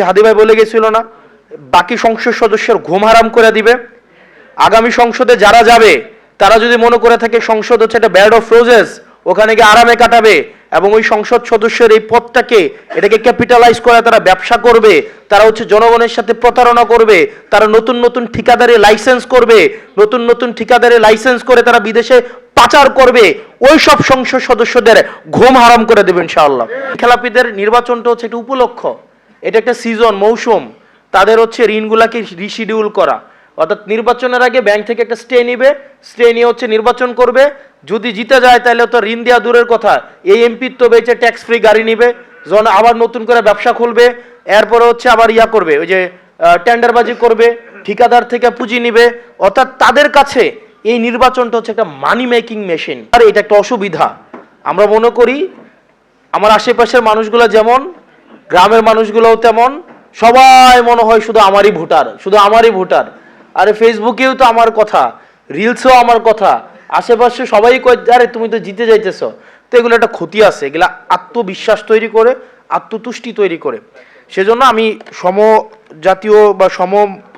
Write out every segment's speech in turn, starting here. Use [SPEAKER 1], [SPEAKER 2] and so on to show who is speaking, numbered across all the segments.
[SPEAKER 1] হাদি ভাই বলে গেছিল না, বাকি সংসদ সদস্যের ঘুম হারাম করে দিবে। আগামী সংসদে যারা যাবে তারা যদি মনে করে থাকে সংসদ হচ্ছে একটা ব্যাড অফ রোজেস, ওখানে গিয়ে আরামে কাটাবে এবং ওই সংসদ সদস্যের এই পদটাকে এটাকে ক্যাপিটালাইজ করে তারা ব্যবসা করবে, তারা হচ্ছে জনগণের সাথে প্রতারণা করবে, তারা নতুন নতুন ঠিকাদারি লাইসেন্স করবে, নতুন নতুন ঠিকাদারি লাইসেন্স করে তারা বিদেশে পাচার করবে, ওই সব সংসদ সদস্যদের ঘুম হারাম করে দেবে ইনশাআল্লাহ। খেলাপিদের নির্বাচনটা হচ্ছে একটা উপলক্ষ, এটা একটা সিজন, মৌসুম, তাদের হচ্ছে ঋণগুলাকে রিশিডিউল করা, অর্থাৎ নির্বাচনের আগে ব্যাংক থেকে একটা স্টে নিবে, স্টে নিয়ে হচ্ছে নির্বাচন করবে, যদি জিতে যায় তাহলে তো ঋণ দেওয়া দূরের কথা, এই এমপির তো বেঁচে ট্যাক্স ফ্রি গাড়ি নিবে, যখন আবার নতুন করে ব্যবসা খুলবে, এরপরে হচ্ছে আবার ইয়া করবে, ওই যে টেন্ডারবাজি করবে, ঠিকাদার থেকে পুঁজি নিবে, অর্থাৎ তাদের কাছে এই নির্বাচনটা হচ্ছে একটা মানি মেকিং মেশিন। আর এটা একটা অসুবিধা, আমরা মনে করি আমার আশেপাশের মানুষগুলো যেমন, গ্রামের মানুষগুলোও তেমন, সবাই মনে হয় শুধু আমারই ভোটার, শুধু আমারই ভোটার। আরে ফেসবুকেও তো আমার কথা, রিলসেও আমার কথা, আশেপাশে সবাই কয় আরে তুমি তো জিতে যাইতেছ। তো এগুলো একটা ক্ষতি আছে, এগুলা আত্মবিশ্বাস তৈরি করে, আত্মতুষ্টি তৈরি করে। সেজন্য আমি সমজাতীয় বা সম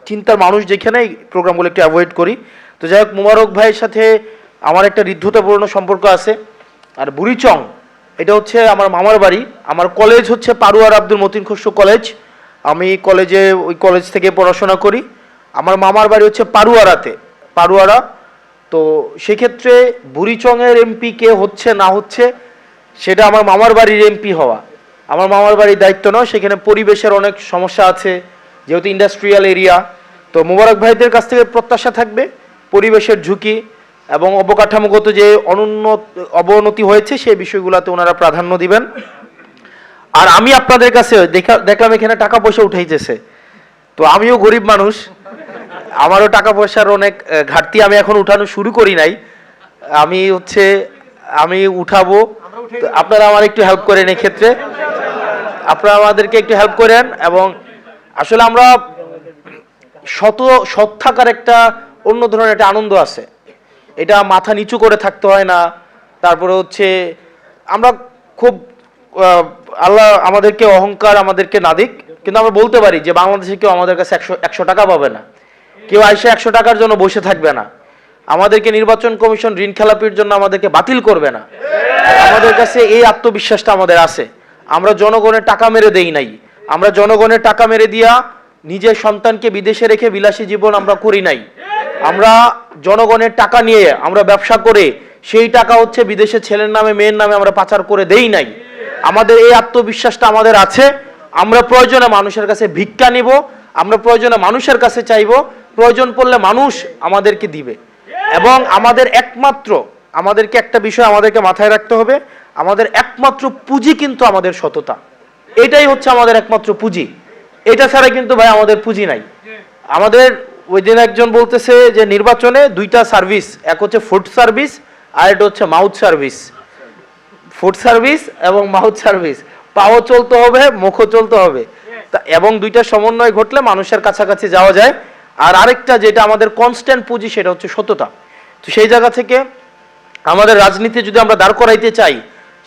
[SPEAKER 1] চিন্তার মানুষ যেখানে এই প্রোগ্রামগুলো একটু অ্যাভয়েড করি। তো যাই হোক, মোবারক ভাইয়ের সাথে আমার একটা হৃদ্ধতাপূর্ণ সম্পর্ক আছে। আর বুড়িচং এটা হচ্ছে আমার মামার বাড়ি, আমার কলেজ হচ্ছে পারুয়ার আব্দুল মতিন খসরু কলেজ, আমি কলেজে ওই কলেজ থেকে পড়াশোনা করি। আমার মামার বাড়ি হচ্ছে পারুয়ারাতে, পারুয়ারা। তো সেক্ষেত্রে বুড়িচংয়ের এমপি কে হচ্ছে না হচ্ছে সেটা আমার মামার বাড়ির এমপি হওয়া, আমার মামার বাড়ির দায়িত্ব নয়। সেখানে পরিবেশের অনেক সমস্যা আছে, যেহেতু ইন্ডাস্ট্রিয়াল এরিয়া। তো মোবারক ভাইদের কাছ থেকে প্রত্যাশা থাকবে পরিবেশের ঝুঁকি এবং অবকাঠামোগত যে অবনতি হয়েছে সেই বিষয়গুলোতে ওনারা প্রাধান্য দিবেন। আর আমি আপনাদের কাছে দেখলাম এখানে টাকা পয়সা উঠাইতেছে, তো আমিও গরিব মানুষ, আমারও টাকা পয়সার অনেক ঘাটতি, আমি এখন উঠানো শুরু করি নাই, আমি উঠাবো। আপনারা আমার একটু হেল্প করেন, এক্ষেত্রে আপনারা আমাদেরকে একটু হেল্প করেন। এবং আসলে আমরা সৎ থাকার একটা অন্য ধরনের একটা আনন্দ আছে, এটা মাথা নিচু করে থাকতে হয় না। তারপরে হচ্ছে আমরা খুব আল্লাহ আমাদেরকে অহংকার আমাদেরকে না দিক, কিন্তু আমরা বলতে পারি যে বাংলাদেশে কেউ আমাদের কাছে 100 টাকা পাবে না, কেউ আইসে 100 টাকার জন্য বসে থাকবে না, আমাদেরকে নির্বাচন কমিশন ঋণ খেলাপির জন্য আমাদেরকে বাতিল করবে না। আমাদের কাছে এই আত্মবিশ্বাসটা আমাদের আছে। আমরা জনগণের টাকা মেরে দেই নাই, আমরা জনগণের টাকা মেরে দিয়া নিজের সন্তানকে বিদেশে রেখে বিলাসী জীবন আমরা করি নাই। আমরা জনগণের টাকা নিয়ে আমরা ব্যবসা করে সেই টাকা হচ্ছে বিদেশে ছেলের নামে মেয়ের নামে আমরা পাচার করে দেই নাই। আমাদের এই আত্মবিশ্বাসটা আমাদের আছে। আমরা প্রয়োজনে মানুষের কাছে ভিক্ষা নিব, আমরা প্রয়োজনে মানুষের কাছে চাইব, প্রয়োজন পড়লে মানুষ আমাদেরকে দিবে। এবং আমাদেরকে একটা বিষয় আমাদেরকে মাথায় রাখতে হবে, আমাদের একমাত্র পুঁজি কিন্তু আমাদের সততা, এটাই হচ্ছে আমাদের একমাত্র পুঁজি। এটা ছাড়া কিন্তু ভাই আমাদের পুঁজি নাই। আমাদের ওই দিন একজন বলতেছে যে নির্বাচনে 2টা সার্ভিস, এক হচ্ছে ফুড সার্ভিস আর এটা হচ্ছে মাউথ সার্ভিস। ফুড সার্ভিস এবং মাউথ সার্ভিস, পাও চলতে হবে, মুখও চলতে হবে, এবং 2টা সমন্বয় ঘটলে মানুষের কাছাকাছি যাওয়া যায়। আর আরেকটা যেটা আমাদের কনস্ট্যান্ট পুঁজি সেটা হচ্ছে সততা। তো সেই জায়গা থেকে আমাদের রাজনীতি যদি আমরা দাঁড় করাইতে চাই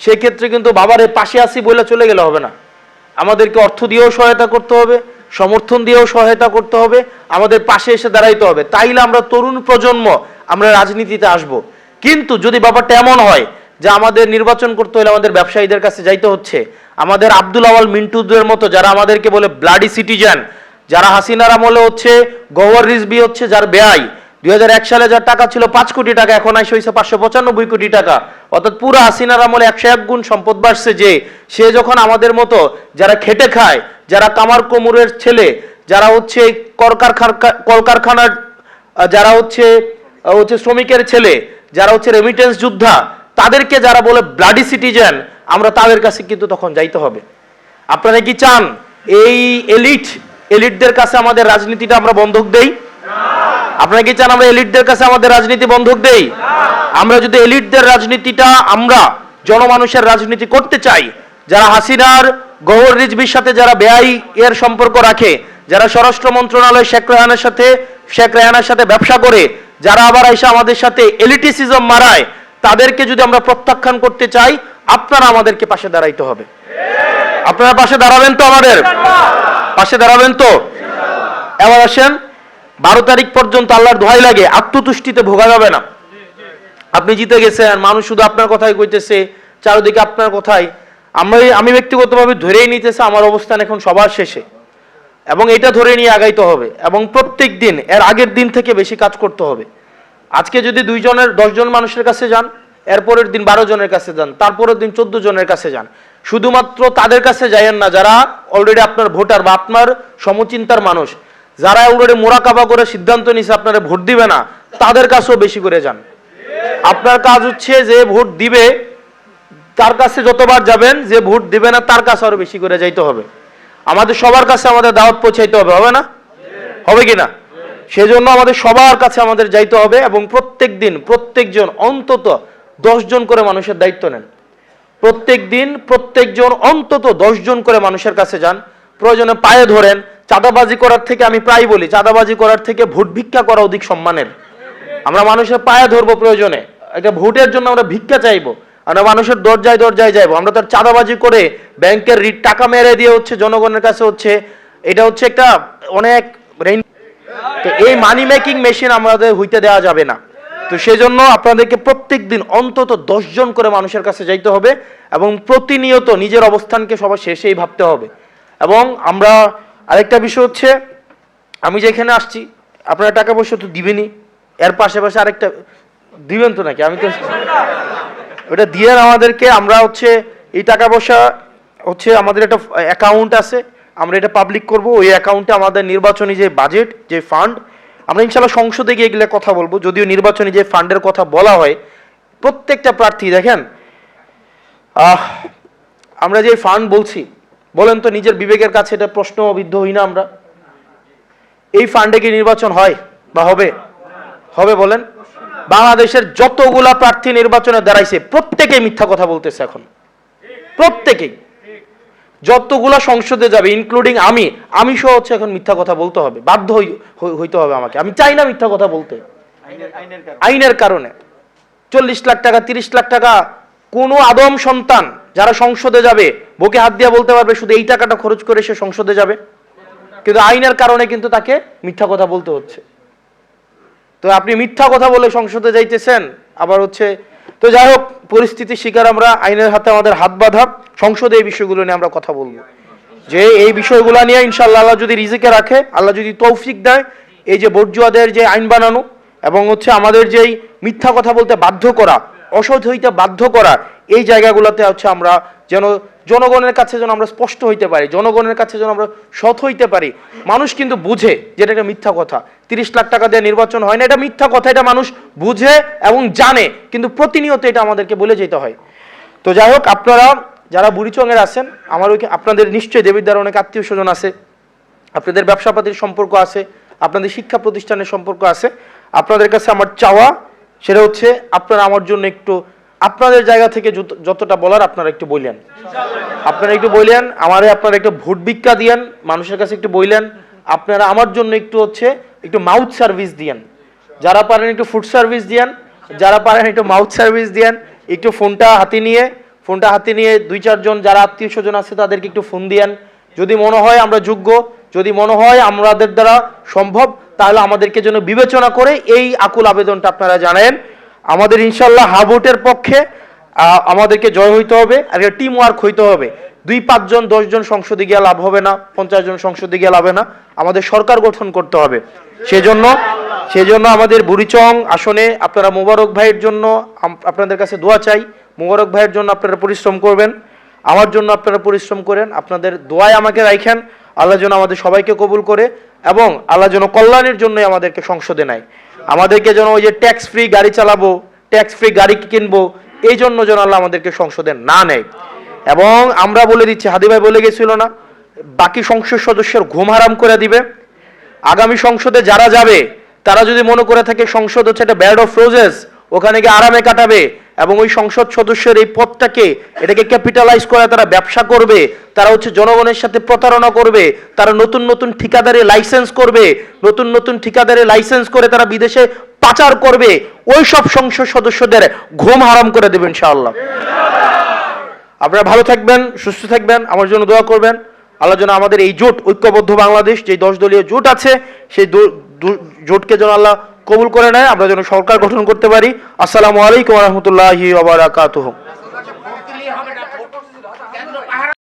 [SPEAKER 1] সেক্ষেত্রে কিন্তু বাবার পাশে আসি বলে চলে গেলে হবে না, আমাদেরকে অর্থ দিয়েও সহায়তা করতে হবে, সমর্থন দিয়েও সহায়তা করতে হবে, আমাদের পাশে এসে দাঁড়াইতে হবে, তাইলে আমরা তরুণ প্রজন্ম আমরা রাজনীতিতে আসব। কিন্তু যদি ব্যাপারটা এমন হয় যে আমাদের নির্বাচন করতে হলে আমাদের ব্যবসায়ীদের কাছে যাইতে হচ্ছে, আমাদের আব্দুল আওয়াল মিন্টুদের মতো যারা আমাদেরকে বলে ব্লাডি সিটিজেন, যারা হাসিনার আমলে হচ্ছে গওহর রিজভী হচ্ছে যার ব্যয় 2001 সালে যার টাকা ছিল 5 কোটি টাকা, এখন আসে হয়েছে 595 কোটি টাকা, অর্থাৎ পুরো হাসিনার আমলে 101 গুণ সম্পদ বাড়ছে। যে সে যখন আমাদের মতো যারা খেটে খায়, যারা কামার কোমরের ছেলে, যারা হচ্ছে কলকারখানার, যারা হচ্ছে শ্রমিকের ছেলে, যারা হচ্ছে রেমিটেন্স যোদ্ধা, তাদেরকে যারা বলে ব্লাডি সিটিজেন, আমরা তাদের কাছে কিন্তু তখন যাইতে হবে। আপনারা কি চান এই এলিটদের কাছে আমাদের রাজনীতিটা আমরা বন্ধক দেই? আপনারা কি চান আমরা এলিটদের কাছে আমাদের রাজনীতি বন্ধক দেই? আমরা যদি এলিটদের রাজনীতিটা আমরা জনমানুষের রাজনীতি করতে চাই, যারা হাসিনার গওহর রিজভির সাথে যারা বেআই এর সম্পর্ক রাখে, যারা স্বরাষ্ট্র মন্ত্রণালয় শেখ রেহানার সাথে ব্যবসা করে, যারা আবার আইসা আমাদের সাথে এলিটিসিজম মারায়, তাদেরকে যদি আমরা প্রত্যাখ্যান করতে চাই, আপনারা আমাদেরকে পাশে দাঁড়াইতে হবে। আপনারা পাশে দাঁড়াবেন তো? আমাদের পাশে দাঁড়াবেন তো? এবার আসেন, 12 তারিখ পর্যন্ত আল্লাহর দোহাই লাগে আত্মতুষ্টিতে ভোগা যাবে না। আপনি জিতে গেছেন, মানুষ শুধু আপনার কথাই কইতেছে, চারিদিকে আপনার কথাই। আমি ব্যক্তিগতভাবে ধরেই নিতেছে আমার অবস্থান এখন সবার শেষে, এবং এটা ধরে নিয়ে আগাইতে হবে, এবং প্রত্যেক দিন এর আগের দিন থেকে বেশি কাজ করতে হবে। আজকে যদি 10 জন মানুষের কাছে যান, এরপরের দিন 12 জনের কাছে যান, তারপরের দিন 14 জনের কাছে যান। শুধুমাত্র তাদের কাছে যাইয়েন না যারা অলরেডি আপনার ভোটার বা আপনার সমচিন্তার মানুষ, যারা অলরেডি মোরাকাবা করে সিদ্ধান্ত নিছে আপনারা ভোট দিবে না, তাদের কাছেও বেশি করে যান। আপনার কাজ হচ্ছে যে ভোট দিবে তার কাছে যতবার যাবেন, যে ভোট দিবে না তার কাছে আরো বেশি করে যাইতে হবে। আমাদের সবার কাছে আমাদের দাওয়াত পৌঁছাইতে হবে, হবে না? হবে কিনা? সেজন্য আমাদের সবার কাছে আমাদের যাইতে হবে, এবং প্রত্যেক দিন প্রত্যেকজন অন্তত 10 জন করে মানুষের দায়িত্ব নেন। প্রত্যেক দিন প্রত্যেকজন অন্তত 10 জন করে মানুষের কাছে যান, প্রয়োজনে পায়ে ধরেন। চাঁদাবাজি করার থেকে, আমি প্রায় বলি, চাঁদাবাজি করার থেকে ভোট ভিক্ষা করা অধিক সম্মানের। আমরা মানুষের পায়ে ধরবো, প্রয়োজনে একটা ভোটের জন্য আমরা ভিক্ষা চাইবো, আমরা মানুষের দরজায় দরজায় যাইবো। আমরা তার চাঁদাবাজি করে ব্যাংকের টাকা মেরে দিয়ে হচ্ছে জনগণের কাছে হচ্ছে, এটা হচ্ছে একটা অনেক। তো এই মানি মেকিং মেশিন আমাদের হইতে দেওয়া যাবে না। তো সেজন্য আপনাদেরকে প্রত্যেক দিন অন্তত 10 জন করে মানুষের কাছে যাইতে হবে, এবং প্রতিনিয়ত নিজের অবস্থানকে সবার শেষেই ভাবতে হবে। এবং আমরা আরেকটা বিষয় হচ্ছে, আমি যেখানে আসছি আপনারা টাকা পয়সা তো দিবেনই, এর পাশাপাশি আরেকটা দিবেন তো নাকি? আমি তো ওটা দিয়ে আমাদেরকে, আমরা হচ্ছে এই টাকা পয়সা হচ্ছে আমাদের একটা অ্যাকাউন্ট আছে, আমরা এটা পাবলিক করব। ওই অ্যাকাউন্টে আমাদের নির্বাচনী যে বাজেট, যে ফান্ড, আমরা ইনশাল্লাহ সংসদে গিয়ে এগুলো কথা বলবো। যদিও নির্বাচনী যে ফান্ডের কথা বলা হয়, প্রত্যেকটা প্রার্থী দেখেন, আমরা যে ফান্ড বলছি, বলেন তো নিজের বিবেকের কাছে এটা প্রশ্নবিদ্ধ হই না আমরা? এই ফান্ডে কি নির্বাচন হয় বা হবে? হবে বলেন? বাংলাদেশের যতগুলা প্রার্থী নির্বাচনে দাঁড়াইছে প্রত্যেকেই মিথ্যা কথা বলতেছে এখন, প্রত্যেকেই। যতগুলা সংসদে যাবে, ইনক্লুডিং আমি সহ হচ্ছে এখন মিথ্যা কথা বলতে হবে, বাধ্য হইতে হবে আমাকে। আমি চাই না মিথ্যা কথা বলতে, আইনের কারণে। 40 লাখ টাকা, 30 লাখ টাকা কোনো আদম সন্তান যারা সংসদে যাবে বুকে হাত দিয়ে বলতে পারবে শুধু এই টাকাটা খরচ করে সে সংসদে যাবে? কিন্তু আইনের কারণে কিন্তু তাকে মিথ্যা কথা বলতে হচ্ছে। তো আপনি মিথ্যা কথা বলে সংসদে যাইতেছেন, আবার হচ্ছে। তো যাই হোক, পরিস্থিতির শিকার আমরা, আইনের হাতে আমাদের হাত বাঁধা। সংসদে এই বিষয়গুলো নিয়ে আমরা কথা বলবো, যে এই বিষয়গুলো নিয়ে ইনশাআল্লাহ আল্লাহ যদি রিজিকে রাখে, আল্লাহ যদি তৌফিক দেয়, এই যে বর্জুয়াদের যে আইন বানানো, এবং হচ্ছে আমাদের যেই মিথ্যা কথা বলতে বাধ্য করা, অসৎ হইতে বাধ্য করা, এই জায়গাগুলোতে হচ্ছে আমরা যেন জনগণের কাছে যেন আমরা স্পষ্ট হইতে পারি, জনগণের কাছে যেন আমরা সৎ হইতে পারি। মানুষ কিন্তু বুঝে যেটা একটা মিথ্যা কথা। 30 লাখ টাকা দিয়ে নির্বাচন হয় না, এটা মিথ্যা কথা, এটা মানুষ বুঝে এবং জানে, কিন্তু প্রতিনিয়ত এটা আমাদেরকে বলে যেতে হয়। তো যাই হোক, আপনারা যারা বুড়িচংয়ের আছেন, আমার আপনাদের নিশ্চয়ই দেবিদ্বার অনেক আত্মীয় স্বজন আছে, আপনাদের ব্যবসাপাতির সম্পর্ক আছে, আপনাদের শিক্ষা প্রতিষ্ঠানের সম্পর্ক আছে। আপনাদের কাছে আমার চাওয়া সেটা হচ্ছে, আপনারা আমার জন্য একটু আপনাদের জায়গা থেকে যতটা বলার আপনারা একটু বললেন, আপনারা একটু বললেন আমারে, আপনারা একটু ভোট ভিক্ষা দিয়েন, মানুষের কাছে একটু বললেন। আপনারা আমার জন্য একটু হচ্ছে একটু মাউথ সার্ভিস দিয়েন, যারা পারেন একটু ফুড সার্ভিস দিয়েন, যারা পারেন একটু মাউথ সার্ভিস দিয়েন। একটু ফোনটা হাতে নিয়ে 2-4 জন যারা আত্মীয় স্বজন আছে তাদেরকে একটু ফোন দিয়েন। যদি মনে হয় আমরা যোগ্য, যদি মনে হয় আমাদের দ্বারা সম্ভব, তাহলে আমাদেরকে যেন বিবেচনা করে এই আকুল আবেদনটা আপনারা জানেন। আমাদের ইনশাল্লাহ হাবুটের পক্ষে আমাদেরকে জয় হইতে হবে, আর টিম ওয়ার্ক হইতে হবে। 2-5 জন 10 জন সংসদে গিয়ে লাভ হবে না, 50 জন সংসদে গিয়ে লাভ হবে না, আমাদের সরকার গঠন করতে হবে। সেজন্য আমাদের বুড়িচং আসনে আপনারা মোবারক ভাইয়ের জন্য আপনাদের কাছে দোয়া চাই। মোবারক ভাইয়ের জন্য আপনারা পরিশ্রম করবেন, আমার জন্য আপনারা পরিশ্রম করেন, আপনাদের দোয়ায় আমাকে রাখেন। আল্লাহ যেন আমাদের সবাইকে কবুল করে, এবং আল্লাহ যেন কল্যাণের জন্যই আমাদেরকে সংসদে নেয়। আমাদেরকে যেন ওই যে ট্যাক্স ফ্রি গাড়ি চালাবো, ট্যাক্স ফ্রি গাড়ি কিনবো, এই জন্য যেন আল্লাহ আমাদেরকে সংসদে না নেয়। এবং আমরা বলে দিচ্ছি, হাদি ভাই বলে গেছিল না, বাকি সংসদ সদস্যের ঘুম হারাম করে দিবে। আগামী সংসদে যারা যাবে তারা যদি মনে করে থাকে সংসদ হচ্ছে একটা ব্যাড অফ রোজেস, ওখানে গিয়ে আরামে কাটাবে, এবং ওই সংসদ সদস্যের এই পদটাকে এটাকে ক্যাপিটালাইজ করে তারা ব্যবসা করবে, তারা হচ্ছে জনগণের সাথে প্রতারণা করবে, তারা নতুন নতুন ঠিকাদারি লাইসেন্স করবে, নতুন ঠিকাদারি লাইসেন্স করে তারা বিদেশে পাচার করবে, ওই সব সংসদ সদস্যদের ঘুম হারাম করে দেবে ইনশাআল্লাহ। আপনারা ভালো থাকবেন, সুস্থ থাকবেন, আমার জন্য দোয়া করবেন। আল্লাহ যেন আমাদের এই জোট, ঐক্যবদ্ধ বাংলাদেশ যে 10 দলীয় জোট আছে, সেই জোটকে যেন আল্লাহ কবুল করে নেয়, আমরা যেন সরকার গঠন করতে পারি। আসসালামু আলাইকুম ওয়া রাহমাতুল্লাহি ওয়া বারাকাতুহু।